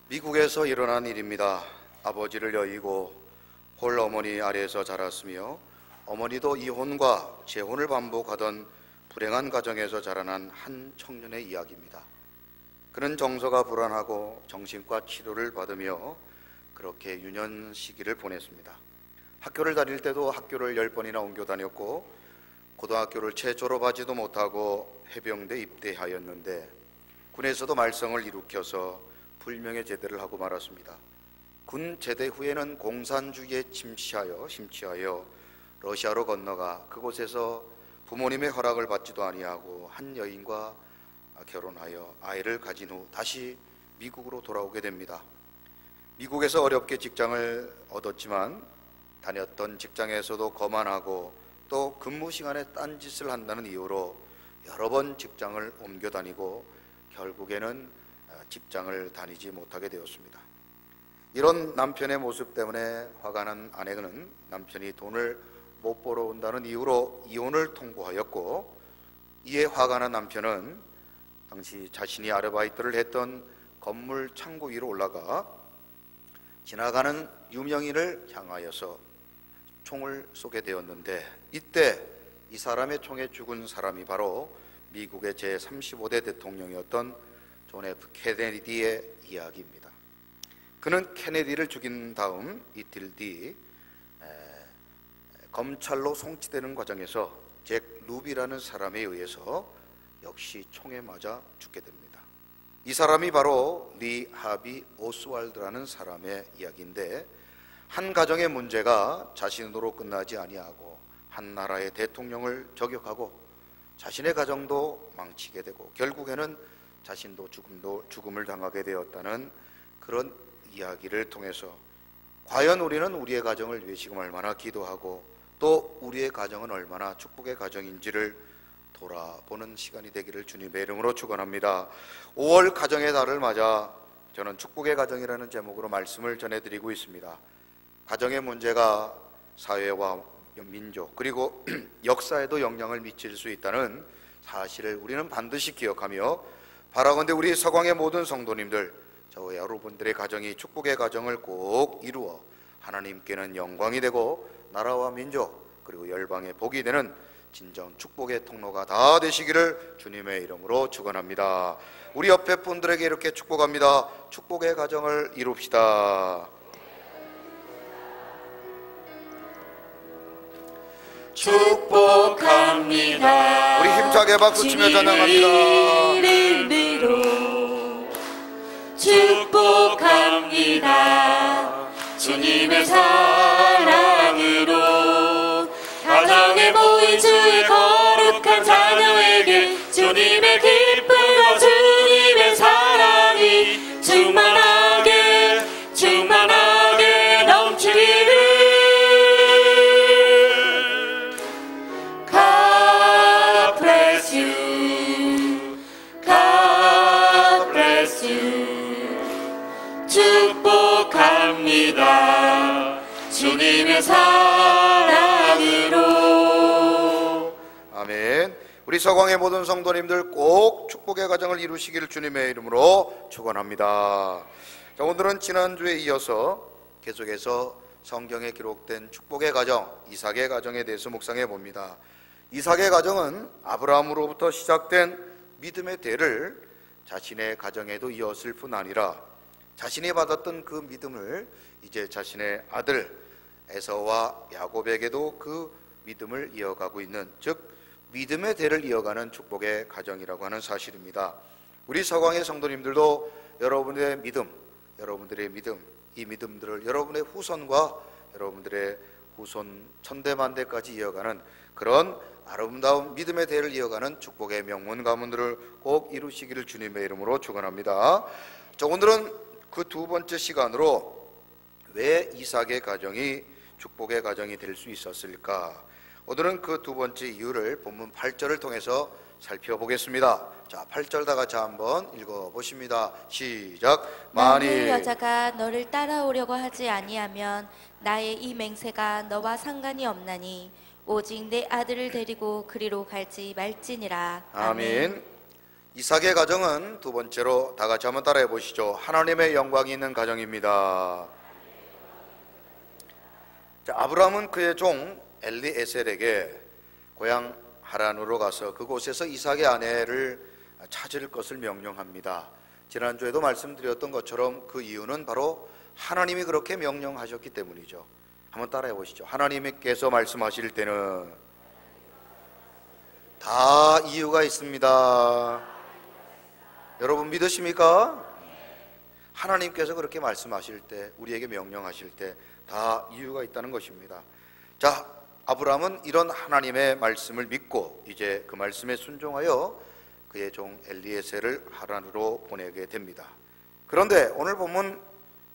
미국에서 일어난 일입니다. 아버지를 여의고 홀 어머니 아래에서 자랐으며 어머니도 이혼과 재혼을 반복하던 불행한 가정에서 자라난 한 청년의 이야기입니다. 그는 정서가 불안하고 정신과 치료를 받으며 그렇게 유년 시기를 보냈습니다. 학교를 다닐 때도 학교를 10번이나 옮겨 다녔고 고등학교를 채 졸업하지도 못하고 해병대 입대하였는데 군에서도 말썽을 일으켜서 불명예 제대를 하고 말았습니다. 군 제대 후에는 공산주의에 심취하여 러시아로 건너가 그곳에서 부모님의 허락을 받지도 아니하고 한 여인과 결혼하여 아이를 가진 후 다시 미국으로 돌아오게 됩니다. 미국에서 어렵게 직장을 얻었지만 다녔던 직장에서도 거만하고 또 근무 시간에 딴짓을 한다는 이유로 여러 번 직장을 옮겨 다니고 결국에는 직장을 다니지 못하게 되었습니다. 이런 남편의 모습 때문에 화가 난 아내는 남편이 돈을 못 벌어온다는 이유로 이혼을 통보하였고, 이에 화가 난 남편은 당시 자신이 아르바이트를 했던 건물 창고 위로 올라가 지나가는 유명인을 향하여서 총을 쏘게 되었는데, 이때 이 사람의 총에 죽은 사람이 바로 미국의 제35대 대통령이었던 존 F 케네디의 이야기입니다. 그는 케네디를 죽인 다음 이틀 뒤 검찰로 송치되는 과정에서 잭 루비라는 사람에 의해서 역시 총에 맞아 죽게 됩니다. 이 사람이 바로 리 하비 오스왈드라는 사람의 이야기인데, 한 가정의 문제가 자신으로 끝나지 아니하고 한 나라의 대통령을 저격하고 자신의 가정도 망치게 되고 결국에는 자신도 죽음을 당하게 되었다는 그런 이야기를 통해서 과연 우리는 우리의 가정을 위해 지금 얼마나 기도하고 또 우리의 가정은 얼마나 축복의 가정인지를 돌아보는 시간이 되기를 주님의 이름으로 축원합니다. 5월 가정의 달을 맞아 저는 축복의 가정이라는 제목으로 말씀을 전해드리고 있습니다. 가정의 문제가 사회와 민족 그리고 역사에도 영향을 미칠 수 있다는 사실을 우리는 반드시 기억하며, 바라건대 우리 서광의 모든 성도님들, 저와 여러분들의 가정이 축복의 가정을 꼭 이루어 하나님께는 영광이 되고 나라와 민족 그리고 열방의 복이 되는 진정 축복의 통로가 다 되시기를 주님의 이름으로 축원합니다. 우리 옆에 분들에게 이렇게 축복합니다. 축복의 가정을 이룹시다. 축복합니다. 우리 힘차게 박수치며 찬양합니다. 이름으로 축복합니다. 주님의 사랑으로 가정에 모인 주의 거룩한 자녀에게 주님의 기쁨과 주님의 사랑이 충만하게 넘치기를. God bless you. God bless you. 축복합니다. 주님의 사랑으로. 아멘. 우리 서광의 모든 성도님들 꼭 축복의 가정을 이루시기를 주님의 이름으로 축원합니다. 자, 오늘은 지난주에 이어서 계속해서 성경에 기록된 축복의 가정, 이삭의 가정에 대해서 묵상해 봅니다. 이삭의 가정은 아브라함으로부터 시작된 믿음의 대를 자신의 가정에도 이었을 뿐 아니라 자신이 받았던 그 믿음을 이제 자신의 아들 에서와 야곱에게도 그 믿음을 이어가고 있는, 즉 믿음의 대를 이어가는 축복의 가정이라고 하는 사실입니다. 우리 서광의 성도님들도 여러분들의 믿음, 이 믿음들을 여러분의 후손과 여러분들의 후손 천대만대까지 이어가는 그런 아름다운 믿음의 대를 이어가는 축복의 명문 가문들을 꼭 이루시기를 주님의 이름으로 축원합니다. 자, 오늘은 그 두 번째 시간으로 왜 이삭의 가정이 축복의 가정이 될 수 있었을까? 오늘은 그 두 번째 이유를 본문 8절을 통해서 살펴보겠습니다. 자, 8절 다 같이 한번 읽어보십니다. 시작. 만일 여자가 너를 따라오려고 하지 아니하면 나의 이 맹세가 너와 상관이 없나니 오직 내 아들을 데리고 그리로 갈지 말지니라. 아멘. 이삭의 가정은 두 번째로 다 같이 한번 따라해 보시죠. 하나님의 영광이 있는 가정입니다. 자, 아브라함은 그의 종 엘리에셀에게 고향 하란으로 가서 그곳에서 이삭의 아내를 찾을 것을 명령합니다. 지난주에도 말씀드렸던 것처럼 그 이유는 바로 하나님이 그렇게 명령하셨기 때문이죠. 한번 따라해 보시죠. 하나님께서 말씀하실 때는 다 이유가 있습니다. 여러분 믿으십니까? 하나님께서 그렇게 말씀하실 때, 우리에게 명령하실 때 다 이유가 있다는 것입니다. 자, 아브라함은 이런 하나님의 말씀을 믿고 이제 그 말씀에 순종하여 그의 종 엘리에셀을 하란으로 보내게 됩니다. 그런데 오늘 본문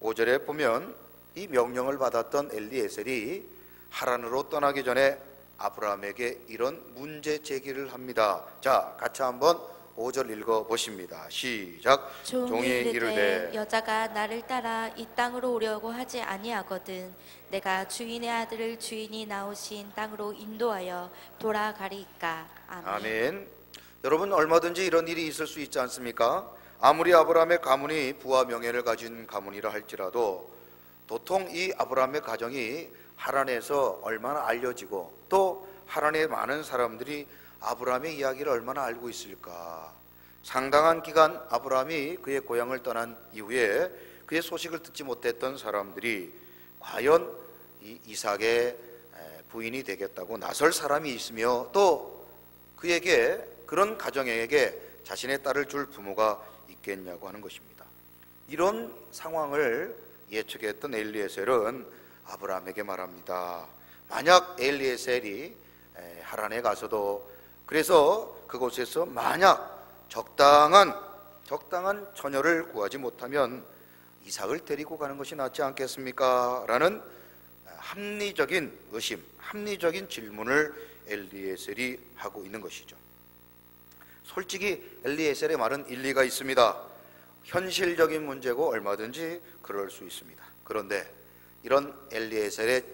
5절에 보면 이 명령을 받았던 엘리에셀이 하란으로 떠나기 전에 아브라함에게 이런 문제 제기를 합니다. 자, 같이 한번 5절 읽어보십니다. 시작. 종이 이르되 여자가 나를 따라 이 땅으로 오려고 하지 아니하거든 내가 주인의 아들을 주인이 나오신 땅으로 인도하여 돌아가리이까. 아멘. 아멘. 여러분, 얼마든지 이런 일이 있을 수 있지 않습니까? 아무리 아브라함의 가문이 부와 명예를 가진 가문이라 할지라도 도통 이 아브라함의 가정이 하란에서 얼마나 알려지고 또 하란의 많은 사람들이 아브라함의 이야기를 얼마나 알고 있을까. 상당한 기간 아브라함이 그의 고향을 떠난 이후에 그의 소식을 듣지 못했던 사람들이 과연 이 이삭의 부인이 되겠다고 나설 사람이 있으며 또 그에게, 그런 가정에게 자신의 딸을 줄 부모가 있겠냐고 하는 것입니다. 이런 상황을 예측했던 엘리에셀은 아브라함에게 말합니다. 만약 엘리에셀이 하란에 가서도, 그래서 그곳에서 만약 적당한 처녀를 구하지 못하면 이삭을 데리고 가는 것이 낫지 않겠습니까? 라는 합리적인 의심, 합리적인 질문을 엘리에셀이 하고 있는 것이죠. 솔직히 엘리에셀의 말은 일리가 있습니다. 현실적인 문제고 얼마든지 그럴 수 있습니다. 그런데 이런 엘리에셀의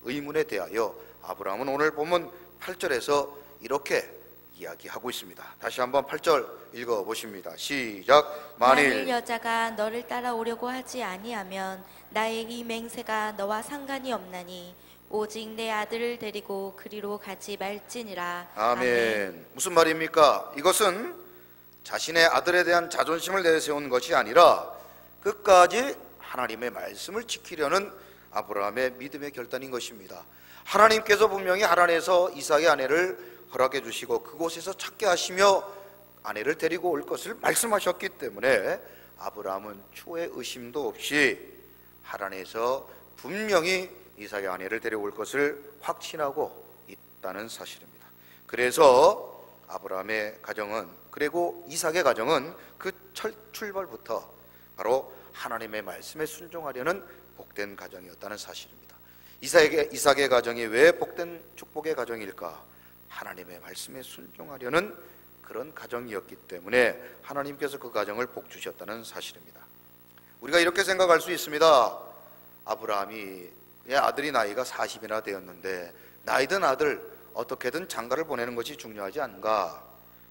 의문에 대하여 아브라함은 오늘 본문 8절에서 이렇게 이야기하고 있습니다. 다시 한번 8절 읽어보십니다. 시작. 만일 여자가 너를 따라오려고 하지 아니하면 나의 이 맹세가 너와 상관이 없나니 오직 내 아들을 데리고 그리로 가지 말지니라. 아멘. 무슨 말입니까? 이것은 자신의 아들에 대한 자존심을 내세운 것이 아니라 끝까지 하나님의 말씀을 지키려는 아브라함의 믿음의 결단인 것입니다. 하나님께서 분명히 하란에서 이삭의 아내를 허락해 주시고 그곳에서 찾게 하시며 아내를 데리고 올 것을 말씀하셨기 때문에 아브라함은 추후의 의심도 없이 하란에서 분명히 이삭의 아내를 데려올 것을 확신하고 있다는 사실입니다. 그래서 아브라함의 가정은, 그리고 이삭의 가정은 그 출발부터 바로 하나님의 말씀에 순종하려는 복된 가정이었다는 사실입니다. 이삭의 가정이 왜 복된 축복의 가정일까? 하나님의 말씀에 순종하려는 그런 가정이었기 때문에 하나님께서 그 가정을 복 주셨다는 사실입니다. 우리가 이렇게 생각할 수 있습니다. 아브라함이 아들이 나이가 40이나 되었는데 나이든 아들 어떻게든 장가를 보내는 것이 중요하지 않은가?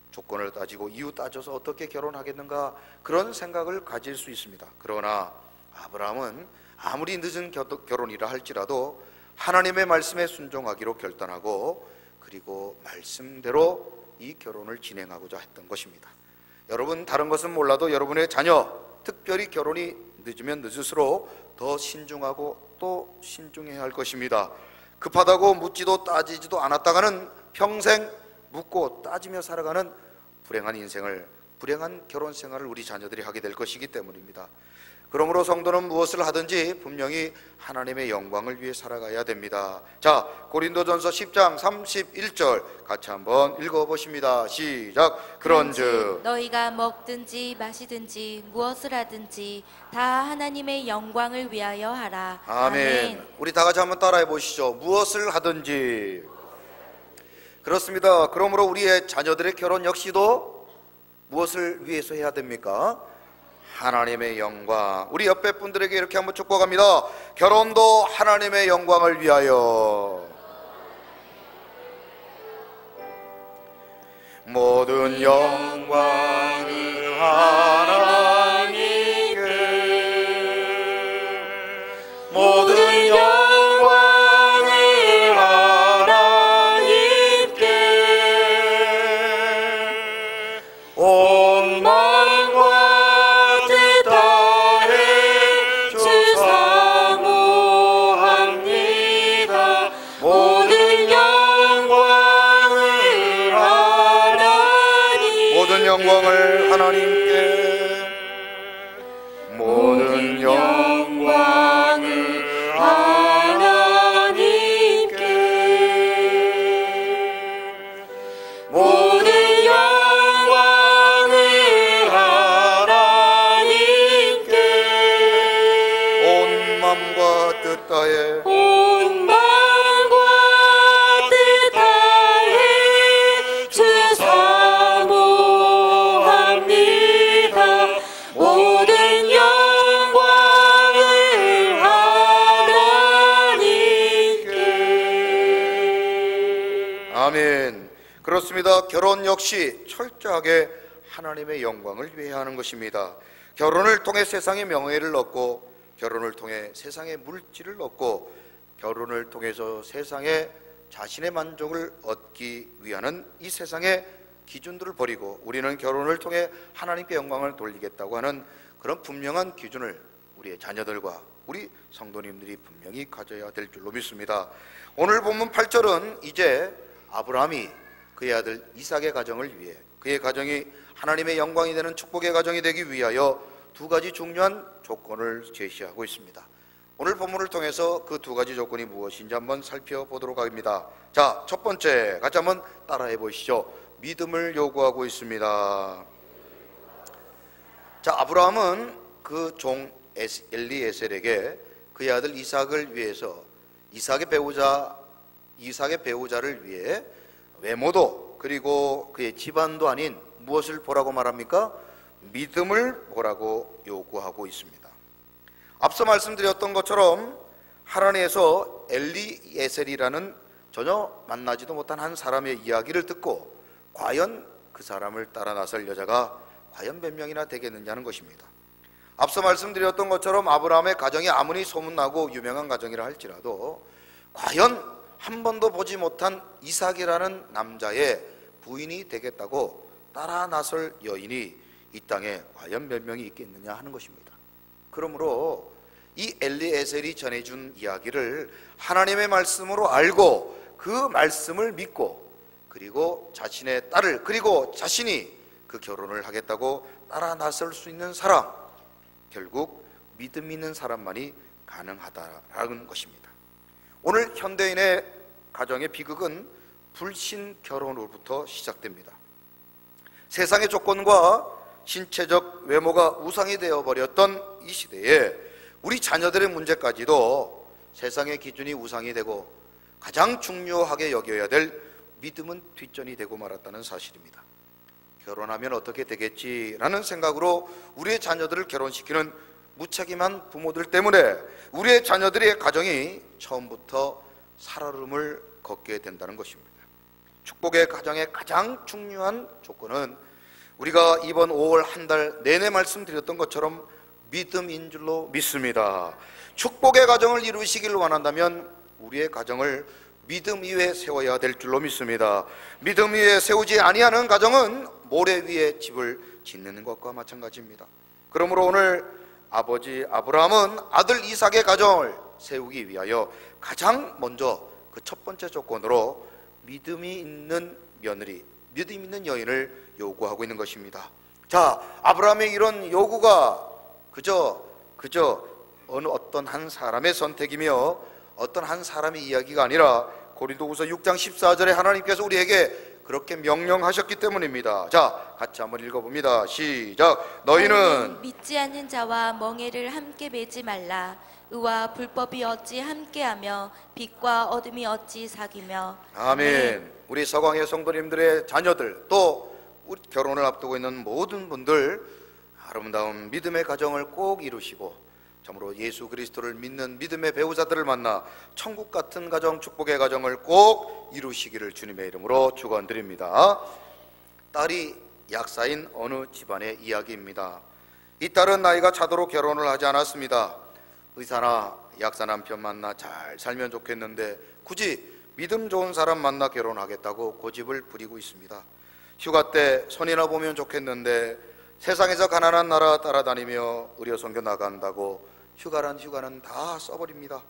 조건을 따지고 이유 따져서 어떻게 결혼하겠는가? 그런 생각을 가질 수 있습니다. 그러나 아브라함은 아무리 늦은 결혼이라 할지라도 하나님의 말씀에 순종하기로 결단하고 그리고 말씀대로 이 결혼을 진행하고자 했던 것입니다. 여러분, 다른 것은 몰라도 여러분의 자녀, 특별히 결혼이 늦으면 늦을수록 더 신중하고 또 신중해야 할 것입니다. 급하다고 묻지도 따지지도 않았다가는 평생 묻고 따지며 살아가는 불행한 인생을, 불행한 결혼 생활을 우리 자녀들이 하게 될 것이기 때문입니다. 그러므로 성도는 무엇을 하든지 분명히 하나님의 영광을 위해 살아가야 됩니다. 자, 고린도전서 10장 31절 같이 한번 읽어보십니다. 시작. 그런즉 너희가 먹든지 마시든지 무엇을 하든지 다 하나님의 영광을 위하여 하라. 아멘. 우리 다 같이 한번 따라해 보시죠. 무엇을 하든지. 그렇습니다. 그러므로 우리의 자녀들의 결혼 역시도 무엇을 위해서 해야 됩니까? 하나님의 영광. 우리 옆에 분들에게 이렇게 한번 축복합니다. 결혼도 하나님의 영광을 위하여. 모든 영광을 하나님께, 모든 영광을 하나님께, 온 만과 뜻 다해 주 사모합니다. 모든 영광을 하나님께, 모든 영광을 하나님께, 모든 영광을 하나님께, 모든 영광을 하나님께, 온 마음과 뜻 다해, 온 마음과 뜻 다해 주 사모합니다. 모든 영광을 하나님께. 아멘. 그렇습니다. 결혼 역시 철저하게 하나님의 영광을 위해 하는 것입니다. 결혼을 통해 세상의 명예를 얻고, 결혼을 통해 세상의 물질을 얻고, 결혼을 통해서 세상에 자신의 만족을 얻기 위하는 이 세상의 기준들을 버리고 우리는 결혼을 통해 하나님께 영광을 돌리겠다고 하는 그런 분명한 기준을 우리의 자녀들과 우리 성도님들이 분명히 가져야 될 줄로 믿습니다. 오늘 본문 8절은 이제 아브라함이 그의 아들 이삭의 가정을 위해, 그의 가정이 하나님의 영광이 되는 축복의 가정이 되기 위하여 두 가지 중요한 조건을 제시하고 있습니다. 오늘 본문을 통해서 그 두 가지 조건이 무엇인지 한번 살펴보도록 합니다. 자, 첫 번째, 같이 한번 따라해 보시죠. 믿음을 요구하고 있습니다. 자, 아브라함은 그 종 엘리에셀에게 그의 아들 이삭을 위해서, 이삭의 배우자를 위해 외모도 그리고 그의 집안도 아닌 무엇을 보라고 말합니까? 믿음을 보라고 요구하고 있습니다. 앞서 말씀드렸던 것처럼 하란에서 엘리에셀이라는 전혀 만나지도 못한 한 사람의 이야기를 듣고 과연 그 사람을 따라 나설 여자가 과연 몇 명이나 되겠느냐는 것입니다. 앞서 말씀드렸던 것처럼 아브라함의 가정이 아무리 소문나고 유명한 가정이라 할지라도 과연 한 번도 보지 못한 이삭이라는 남자의 부인이 되겠다고 따라 나설 여인이 이 땅에 과연 몇 명이 있겠느냐 하는 것입니다. 그러므로 이 엘리에셀이 전해준 이야기를 하나님의 말씀으로 알고 그 말씀을 믿고, 그리고 자신의 딸을, 그리고 자신이 그 결혼을 하겠다고 따라 나설 수 있는 사람, 결국 믿음 있는 사람만이 가능하다라는 것입니다. 오늘 현대인의 가정의 비극은 불신 결혼으로부터 시작됩니다. 세상의 조건과 신체적 외모가 우상이 되어버렸던 이 시대에 우리 자녀들의 문제까지도 세상의 기준이 우상이 되고 가장 중요하게 여겨야 될 믿음은 뒷전이 되고 말았다는 사실입니다. 결혼하면 어떻게 되겠지라는 생각으로 우리의 자녀들을 결혼시키는 무책임한 부모들 때문에 우리의 자녀들의 가정이 처음부터 살얼음을 걷게 된다는 것입니다. 축복의 가정의 가장 중요한 조건은 우리가 이번 5월 한 달 내내 말씀드렸던 것처럼 믿음인 줄로 믿습니다. 축복의 가정을 이루시기를 원한다면 우리의 가정을 믿음 위에 세워야 될 줄로 믿습니다. 믿음 위에 세우지 아니하는 가정은 모래 위에 집을 짓는 것과 마찬가지입니다. 그러므로 오늘 아버지 아브라함은 아들 이삭의 가정을 세우기 위하여 가장 먼저 그 첫 번째 조건으로 믿음이 있는 며느리, 믿음 있는 여인을 요구하고 있는 것입니다. 자, 아브라함의 이런 요구가 그저 어떤 한 사람의 선택이며 어떤 한 사람의 이야기가 아니라 고린도후서 6장 14절에 하나님께서 우리에게 그렇게 명령하셨기 때문입니다. 자, 같이 한번 읽어봅니다. 시작. 너희는 믿지 않는 자와 멍에를 함께 매지 말라. 의와 불법이 어찌 함께하며 빛과 어둠이 어찌 사귀며. 아멘. 우리 서광의 성도님들의 자녀들, 또 우리 결혼을 앞두고 있는 모든 분들 아름다운 믿음의 가정을 꼭 이루시고 참으로 예수 그리스도를 믿는 믿음의 배우자들을 만나 천국 같은 가정, 축복의 가정을 꼭 이루시기를 주님의 이름으로 축원드립니다. 딸이 약사인 어느 집안의 이야기입니다. 이 딸은 나이가 차도록 결혼을 하지 않았습니다. 의사나 약사 남편 만나 잘 살면 좋겠는데 굳이 믿음 좋은 사람 만나 결혼하겠다고 고집을 부리고 있습니다. 휴가 때 손이나 보면 좋겠는데 세상에서 가난한 나라 따라다니며 의료 선교 나간다고 휴가는 다 써버립니다.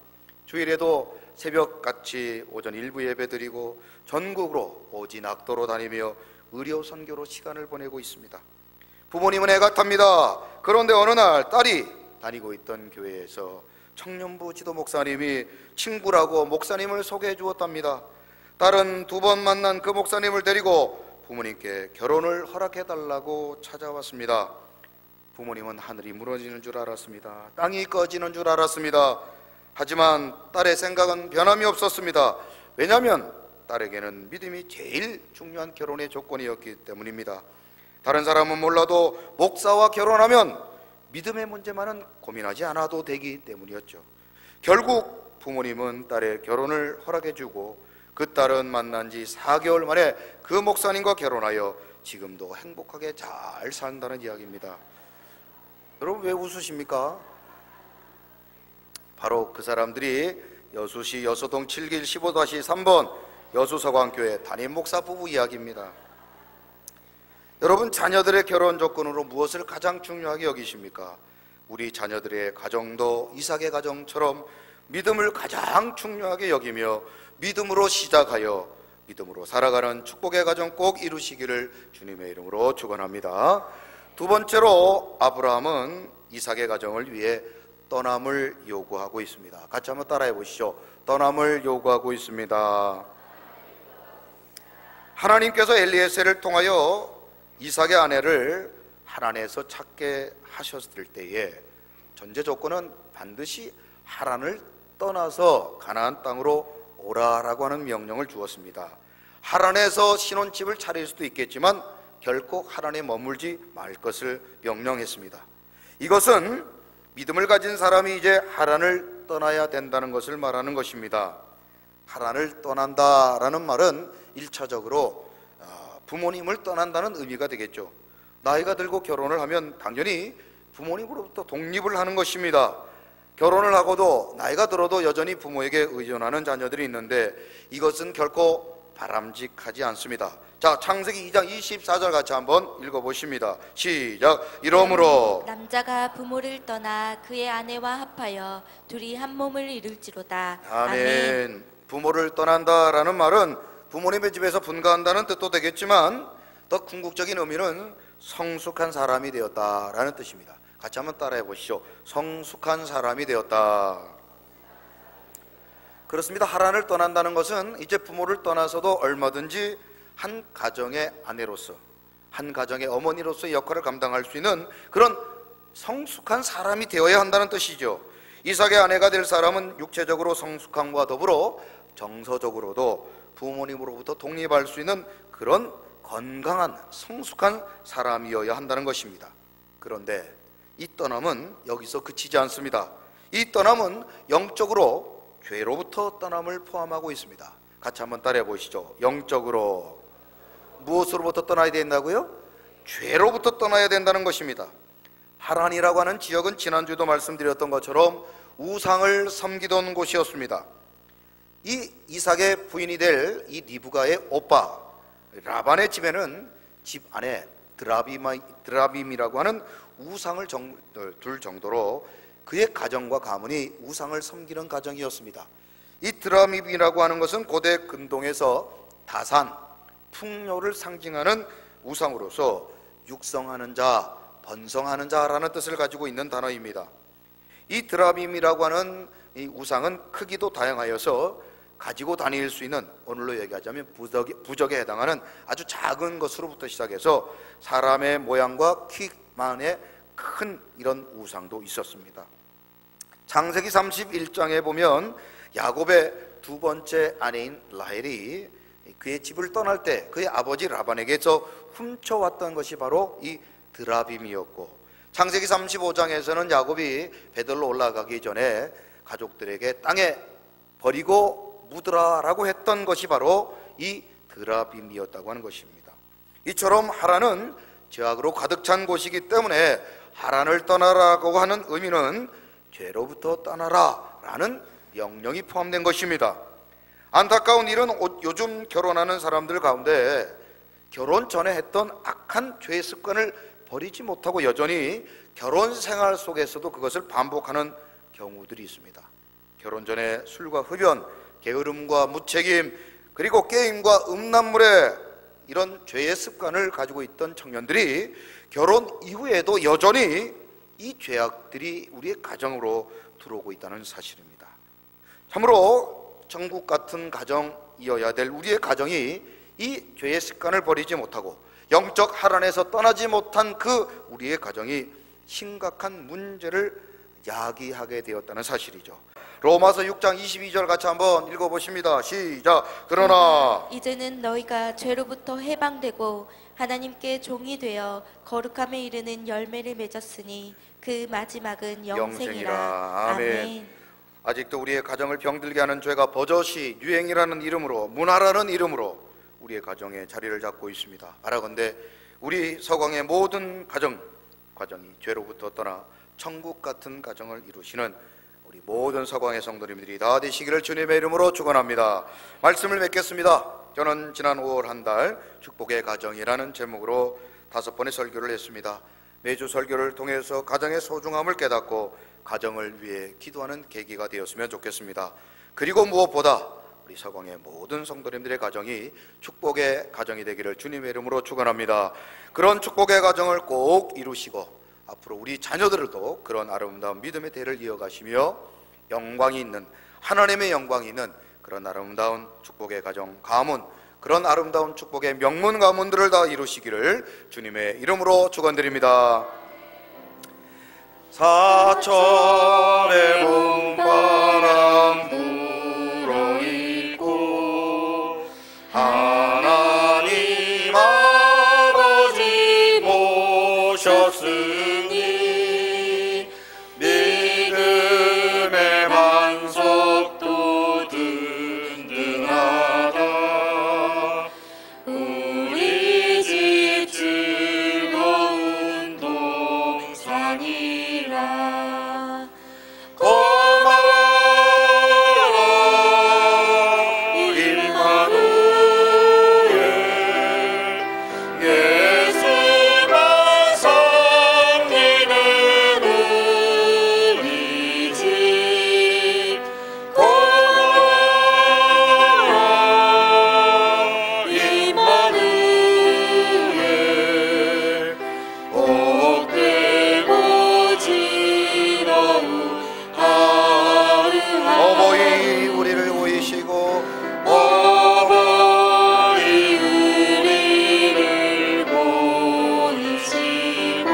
주일에도 새벽같이 오전 일부 예배 드리고 전국으로 오지낙도로 다니며 의료 선교로 시간을 보내고 있습니다. 부모님은 애가 탑니다. 그런데 어느 날 딸이 다니고 있던 교회에서 청년부 지도 목사님이 친구라고 목사님을 소개해 주었답니다. 딸은 2번 만난 그 목사님을 데리고 부모님께 결혼을 허락해 달라고 찾아왔습니다. 부모님은 하늘이 무너지는 줄 알았습니다. 땅이 꺼지는 줄 알았습니다. 하지만 딸의 생각은 변함이 없었습니다. 왜냐하면 딸에게는 믿음이 제일 중요한 결혼의 조건이었기 때문입니다. 다른 사람은 몰라도 목사와 결혼하면 믿음의 문제만은 고민하지 않아도 되기 때문이었죠. 결국 부모님은 딸의 결혼을 허락해주고 그 딸은 만난 지 4개월 만에 그 목사님과 결혼하여 지금도 행복하게 잘 산다는 이야기입니다. 여러분 왜 웃으십니까? 바로 그 사람들이 여수시 여수동 7길 15-3번 여수서광교회 담임 목사 부부 이야기입니다. 여러분, 자녀들의 결혼 조건으로 무엇을 가장 중요하게 여기십니까? 우리 자녀들의 가정도 이삭의 가정처럼 믿음을 가장 중요하게 여기며 믿음으로 시작하여 믿음으로 살아가는 축복의 가정 꼭 이루시기를 주님의 이름으로 축원합니다. 2번째로 아브라함은 이삭의 가정을 위해 떠남을 요구하고 있습니다. 같이 한번 따라해 보시죠. 떠남을 요구하고 있습니다. 하나님께서 엘리에셀을 통하여 이삭의 아내를 하란에서 찾게 하셨을 때에 전제 조건은 반드시 하란을 떠나서 가나안 땅으로 오라라고 하는 명령을 주었습니다. 하란에서 신혼집을 차릴 수도 있겠지만 결코 하란에 머물지 말 것을 명령했습니다. 이것은 믿음을 가진 사람이 이제 하란을 떠나야 된다는 것을 말하는 것입니다. 하란을 떠난다라는 말은 1차적으로 부모님을 떠난다는 의미가 되겠죠. 나이가 들고 결혼을 하면 당연히 부모님으로부터 독립을 하는 것입니다. 결혼을 하고도 나이가 들어도 여전히 부모에게 의존하는 자녀들이 있는데 이것은 결코 바람직하지 않습니다. 자, 창세기 2장 24절 같이 한번 읽어보십니다. 시작. 이러므로 남자가 부모를 떠나 그의 아내와 합하여 둘이 한 몸을 이룰지로다. 아멘. 부모를 떠난다라는 말은 부모님의 집에서 분가한다는 뜻도 되겠지만 더 궁극적인 의미는 성숙한 사람이 되었다라는 뜻입니다. 같이 한번 따라해 보시죠. 성숙한 사람이 되었다. 그렇습니다. 하란을 떠난다는 것은 이제 부모를 떠나서도 얼마든지 한 가정의 아내로서, 한 가정의 어머니로서의 역할을 감당할 수 있는 그런 성숙한 사람이 되어야 한다는 뜻이죠. 이삭의 아내가 될 사람은 육체적으로 성숙함과 더불어 정서적으로도 부모님으로부터 독립할 수 있는 그런 건강한 성숙한 사람이어야 한다는 것입니다. 그런데 이 떠남은 여기서 그치지 않습니다. 이 떠남은 영적으로 죄로부터 떠남을 포함하고 있습니다. 같이 한번 따라해 보시죠. 영적으로 무엇으로부터 떠나야 된다고요? 죄로부터 떠나야 된다는 것입니다. 하란이라고 하는 지역은 지난주에도 말씀드렸던 것처럼 우상을 섬기던 곳이었습니다. 이 이삭의 부인이 될 이 리브가의 오빠 라반의 집에는 집 안에 드라빔이라고 하는 우상을 둘 정도로 그의 가정과 가문이 우상을 섬기는 가정이었습니다. 이 드라빔이라고 하는 것은 고대 근동에서 다산, 풍요를 상징하는 우상으로서 육성하는 자, 번성하는 자라는 뜻을 가지고 있는 단어입니다. 이 드라빔이라고 하는 이 우상은 크기도 다양하여서 가지고 다닐 수 있는, 오늘로 얘기하자면 부적에 해당하는 아주 작은 것으로부터 시작해서 사람의 모양과 키만의 큰 이런 우상도 있었습니다. 창세기 31장에 보면 야곱의 2번째 아내인 라헬이 그의 집을 떠날 때 그의 아버지 라반에게서 훔쳐왔던 것이 바로 이 드라빔이었고, 창세기 35장에서는 야곱이 베들로 올라가기 전에 가족들에게 땅에 버리고 묻으라라고 했던 것이 바로 이 드라빔이었다고 하는 것입니다. 이처럼 하란은 죄악으로 가득 찬 곳이기 때문에 하란을 떠나라고 하는 의미는 죄로부터 떠나라 라는 명령이 포함된 것입니다. 안타까운 일은 요즘 결혼하는 사람들 가운데 결혼 전에 했던 악한 죄 습관을 버리지 못하고 여전히 결혼 생활 속에서도 그것을 반복하는 경우들이 있습니다. 결혼 전에 술과 흡연, 게으름과 무책임, 그리고 게임과 음란물에 이런 죄의 습관을 가지고 있던 청년들이 결혼 이후에도 여전히 이 죄악들이 우리의 가정으로 들어오고 있다는 사실입니다. 참으로 천국 같은 가정이어야 될 우리의 가정이 이 죄의 습관을 버리지 못하고 영적 하란에서 떠나지 못한 그 우리의 가정이 심각한 문제를 야기하게 되었다는 사실이죠. 로마서 6장 22절 같이 한번 읽어보십니다. 시작. 그러나 이제는 너희가 죄로부터 해방되고 하나님께 종이 되어 거룩함에 이르는 열매를 맺었으니 그 마지막은 영생이라. 아멘. 아직도 우리의 가정을 병들게 하는 죄가 버젓이 유행이라는 이름으로, 문화라는 이름으로 우리의 가정에 자리를 잡고 있습니다. 바라건대 우리 서광의 모든 가정이 죄로부터 떠나 천국 같은 가정을 이루시는 우리 모든 서광의 성도님들이 다 되시기를 주님의 이름으로 축원합니다. 말씀을 맺겠습니다. 저는 지난 5월 한 달 축복의 가정이라는 제목으로 5번의 설교를 했습니다. 매주 설교를 통해서 가정의 소중함을 깨닫고 가정을 위해 기도하는 계기가 되었으면 좋겠습니다. 그리고 무엇보다 우리 서광의 모든 성도님들의 가정이 축복의 가정이 되기를 주님의 이름으로 축원합니다. 그런 축복의 가정을 꼭 이루시고 앞으로 우리 자녀들도 그런 아름다운 믿음의 대를 이어가시며 영광이 있는, 하나님의 영광이 있는 그런 아름다운 축복의 가정 가문, 그런 아름다운 축복의 명문 가문들을 다 이루시기를 주님의 이름으로 축원드립니다. 사철의 봄바람 불어있고 하나님 아버지 모셨으니 믿음의 반석도 든든하다. 우리 집 즐거운 동산이라. 고마워 임마누엘, 예수만 섬기는 우리 집. 고마워 임마누엘, 복되고 지러운 어머니 우리를 보이시고 어머니 우리를 보이시고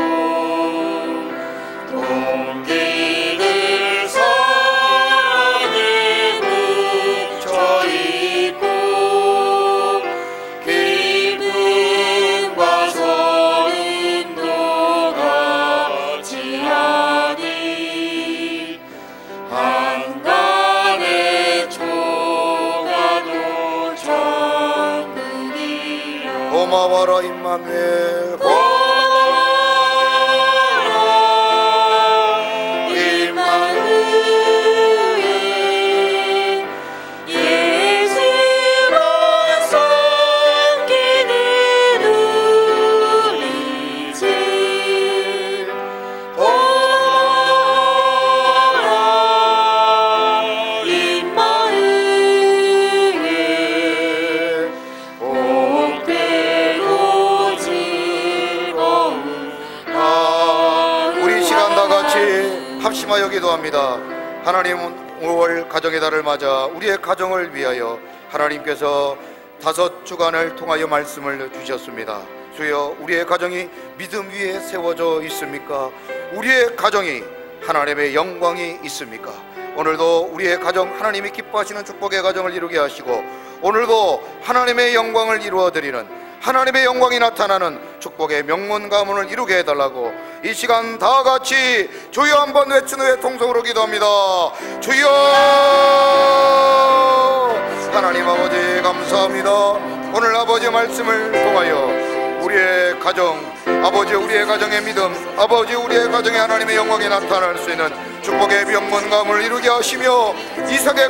동기들 사랑에 묻혀있고 기쁨과 소름도 같이 하니 한간의 초가도 천국이라. 고마워라 임마누엘, 고마워라 임마누엘, 예수만 섬기는 우리 집. 고마워라 임마누엘, 복되고 즐거운 하루. 우리 시간 다 같이 합심하여 기도합니다. 하나님은 5월 가정의 달을 맞아 우리의 가정을 위하여 하나님께서 5주간을 통하여 말씀을 주셨습니다. 주여, 우리의 가정이 믿음 위에 세워져 있습니까? 우리의 가정이 하나님의 영광이 있습니까? 오늘도 우리의 가정 하나님이 기뻐하시는 축복의 가정을 이루게 하시고 오늘도 하나님의 영광을 이루어드리는, 하나님의 영광이 나타나는 축복의 명문 가문을 이루게 해달라고 이 시간 다 같이 주여 한번 외친 후에 통성으로 기도합니다. 주여! 하나님 아버지 감사합니다. 오늘 아버지의 말씀을 통하여 우리의 가정, 아버지 우리의 가정의 믿음, 아버지 우리의 가정에 하나님의 영광이 나타날 수 있는 축복의 명문 가문을 이루게 하시며 이삭의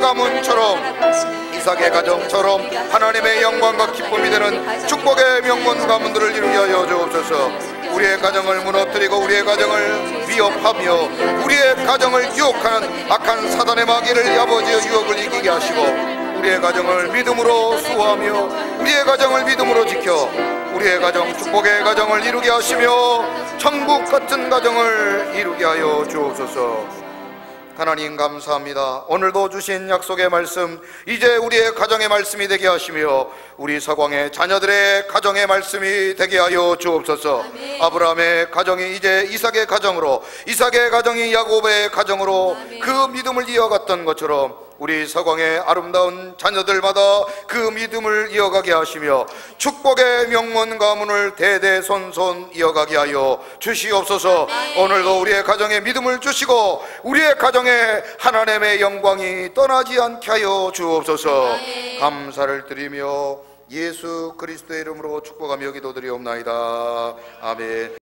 가정처럼 하나님의 영광과 기쁨이 되는 축복의 명문 가문들을 이루게 하여 주옵소서. 우리의 가정을 무너뜨리고 우리의 가정을 위협하며 우리의 가정을 유혹하는 악한 사단의 마귀를 아버지의 유혹을 이기게 하시고 우리의 가정을 믿음으로 수호하며 우리의 가정을 믿음으로 지켜 우리의 가정 축복의 가정을 이루게 하시며 천국 같은 가정을 이루게 하여 주옵소서. 하나님 감사합니다. 오늘도 주신 약속의 말씀 이제 우리의 가정의 말씀이 되게 하시며 우리 서광의 자녀들의 가정의 말씀이 되게 하여 주옵소서. 아멘. 아브라함의 가정이 이제 이삭의 가정으로, 이삭의 가정이 야곱의 가정으로 아멘. 그 믿음을 이어갔던 것처럼 우리 서광의 아름다운 자녀들마다 그 믿음을 이어가게 하시며 축복의 명문 가문을 대대손손 이어가게 하여 주시옵소서. 오늘도 우리의 가정에 믿음을 주시고 우리의 가정에 하나님의 영광이 떠나지 않게 하여 주옵소서. 감사를 드리며 예수 그리스도의 이름으로 축복하며 기도드리옵나이다. 아멘.